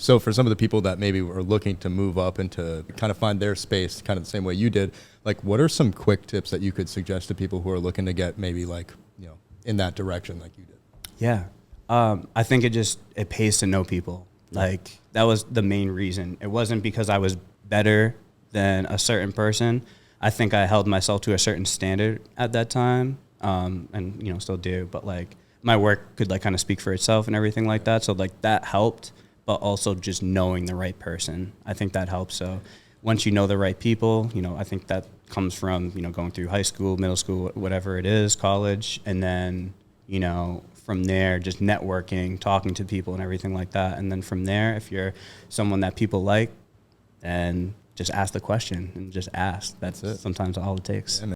So for some of the people that maybe were looking to move up and to kind of find their space kind of the same way you did, like what are some quick tips that you could suggest to people who are looking to get maybe like, you know, in that direction like you did? Yeah. I think it pays to know people. Like that was the main reason. It wasn't because I was better than a certain person. I think I held myself to a certain standard at that time, and you know still do. But like my work could like kind of speak for itself and everything like that. So like that helped, but also just knowing the right person, I think that helps. So once you know the right people, you know I think that comes from you know going through high school, middle school, whatever it is, college, and then you know from there just networking, talking to people and everything like that. And then from there, if you're someone that people like, then just ask the question and just ask. That's it. sometimes all it takes. Yeah,